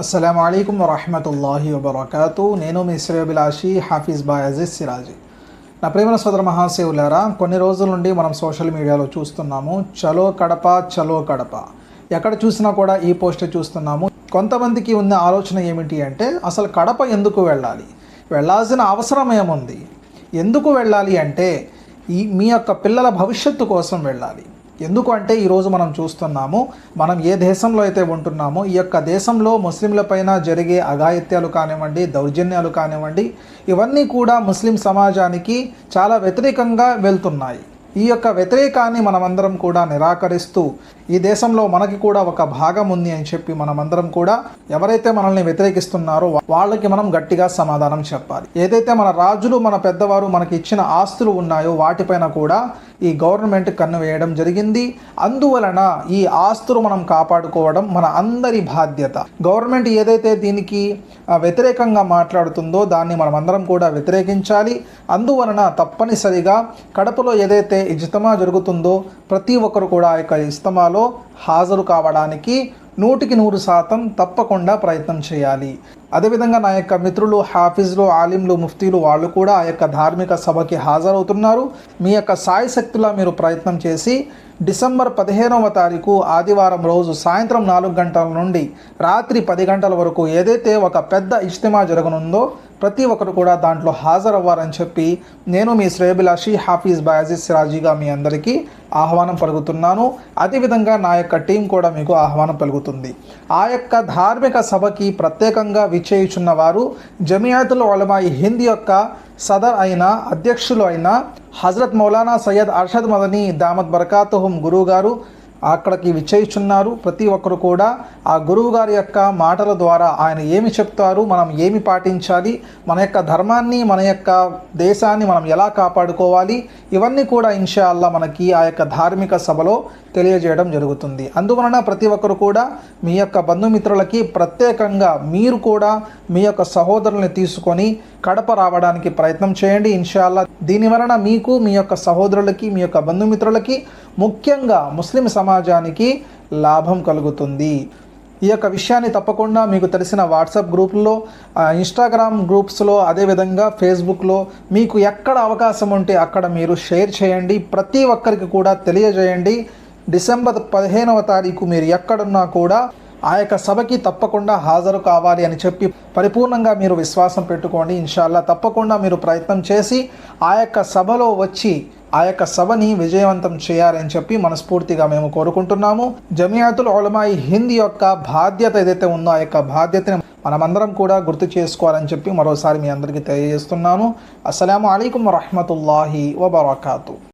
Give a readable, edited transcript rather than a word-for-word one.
అస్సలాము అలైకుం వరహ్మతుల్లాహి వబరకాతు. నేను మీ శ్రేయోభిలాషి హాఫీజ్ బాయ్ అజీజ్ సిరాజీ. నా ప్రేమ సోదర మహాసేవులారా, కొన్ని రోజుల నుండి మనం సోషల్ మీడియాలో చూస్తున్నాము, చలో కడప చలో కడప. ఎక్కడ చూసినా కూడా ఈ పోస్ట్ చూస్తున్నాము. కొంతమందికి ఉన్న ఆలోచన ఏమిటి అంటే, అసలు కడప ఎందుకు వెళ్ళాలి, వెళ్ళాల్సిన అవసరం ఏముంది, ఎందుకు వెళ్ళాలి అంటే మీ యొక్క పిల్లల భవిష్యత్తు కోసం వెళ్ళాలి. ఎందుకు అంటే ఈరోజు మనం చూస్తున్నాము, మనం ఏ దేశంలో అయితే ఉంటున్నామో ఈ యొక్క దేశంలో ముస్లింలపైన జరిగే అఘాయిత్యాలు కానివ్వండి, దౌర్జన్యాలు కానివ్వండి, ఇవన్నీ కూడా ముస్లిం సమాజానికి చాలా వ్యతిరేకంగా వెళ్తున్నాయి. ఈ యొక్క వ్యతిరేకాన్ని మనమందరం కూడా నిరాకరిస్తూ ఈ దేశంలో మనకి కూడా ఒక భాగం ఉంది అని చెప్పి మనమందరం కూడా ఎవరైతే మనల్ని వ్యతిరేకిస్తున్నారో వాళ్ళకి మనం గట్టిగా సమాధానం చెప్పాలి. ఏదైతే మన రాజులు, మన పెద్దవారు మనకి ఇచ్చిన ఆస్తులు ఉన్నాయో వాటిపైన కూడా ఈ గవర్నమెంట్ కన్ను వేయడం జరిగింది. అందువలన ఈ ఆస్తులు మనం కాపాడుకోవడం మన అందరి బాధ్యత. గవర్నమెంట్ ఏదైతే దీనికి వ్యతిరేకంగా మాట్లాడుతుందో దాన్ని మనమందరం కూడా వ్యతిరేకించాలి. అందువలన తప్పనిసరిగా కడపలో ఏదైతే ఇజ్తిమా జరుగుతుందో ప్రతి ఒక్కరు కూడా ఆ యొక్క ఇజ్తిమాలో హాజరు కావడానికి 100% తప్పకుండా ప్రయత్నం చేయాలి. అదేవిధంగా నా యొక్క మిత్రులు, హాఫీజ్లు, ఆలింలు, ముఫ్తీలు వాళ్ళు కూడా ఆ యొక్క ధార్మిక సభకి హాజరవుతున్నారు. మీ యొక్క సాయశక్తులా మీరు ప్రయత్నం చేసి డిసెంబర్ 15వ తారీఖు ఆదివారం రోజు సాయంత్రం 4 గంటల నుండి రాత్రి 10 గంటల వరకు ఏదైతే ఒక పెద్ద ఇజ్తిమా జరగనుందో ప్రతి ఒక్కరు కూడా దాంట్లో హాజరవ్వాలని చెప్పి నేను మీ శ్రేయోభిలాషి హాఫీజ్ బాయ్ అజీజ్ సిరాజీగా మీ అందరికీ ఆహ్వానం పలుకుతున్నాను. అదేవిధంగా నా యొక్క టీం కూడా మీకు ఆహ్వానం పలుకుతుంది. ఆ యొక్క ధార్మిక సభకి ప్రత్యేకంగా విచ్చేయుచున్న వారు జమియాతుల్ ఉలమా హింద్ యొక్క సదర్ అయిన, అధ్యక్షులు అయిన హజరత్ మౌలానా సయ్యద్ అర్షద్ మదనీ దామత్ బరకాతుహుం గురువు గారు అక్కడికి విచ్చేయుచున్నారు. ప్రతి ఒక్కరు కూడా ఆ గురువు గారి యొక్క మాటల ద్వారా ఆయన ఏమి చెప్తారు, మనం ఏమి పాటించాలి, మన యొక్క ధర్మాన్ని, మన యొక్క దేశాన్ని మనం ఎలా కాపాడుకోవాలి, ఇవన్నీ కూడా ఇన్షా అల్లా మనకి ఆ యొక్క ధార్మిక సభలో తెలియజేయడం జరుగుతుంది. అందువలన ప్రతి ఒక్కరు కూడా మీ యొక్క బంధుమిత్రులకి ప్రత్యేకంగా మీరు కూడా మీ యొక్క సహోదరుల్ని తీసుకొని కడప రావడానికి ప్రయత్నం చేయండి. ఇన్షా అల్లా దీని వలన మీకు, మీ యొక్క సహోదరులకి, మీ యొక్క బంధుమిత్రులకి, ముఖ్యంగా ముస్లిం సమాజానికి లాభం కలుగుతుంది. ఈ యొక్క విషయాన్ని తప్పకుండా మీకు తెలిసిన వాట్సాప్ గ్రూపుల్లో, ఇన్స్టాగ్రామ్ గ్రూప్స్లో, అదేవిధంగా ఫేస్బుక్లో మీకు ఎక్కడ అవకాశం ఉంటే అక్కడ మీరు షేర్ చేయండి. ప్రతి ఒక్కరికి కూడా తెలియజేయండి. డిసెంబర్ 15వ తారీఖు మీరు ఎక్కడున్నా కూడా ఆ యొక్క సభకి తప్పకుండా హాజరు కావాలి అని చెప్పి పరిపూర్ణంగా మీరు విశ్వాసం పెట్టుకోండి. ఇన్షాల్లా తప్పకుండా మీరు ప్రయత్నం చేసి ఆ యొక్క సభలో వచ్చి ఆ యొక్క సభని విజయవంతం చేయాలని చెప్పి మనస్ఫూర్తిగా మేము కోరుకుంటున్నాము. జమియాతుల్ ఉలమా హింద్ యొక్క బాధ్యత ఏదైతే ఉందో ఆ యొక్క బాధ్యతని మనమందరం కూడా గుర్తు చేసుకోవాలని చెప్పి మరోసారి మీ అందరికీ తెలియజేస్తున్నాను. అస్సలాము అలైకుం వరహ్మతుల్లాహి వబరకాతు.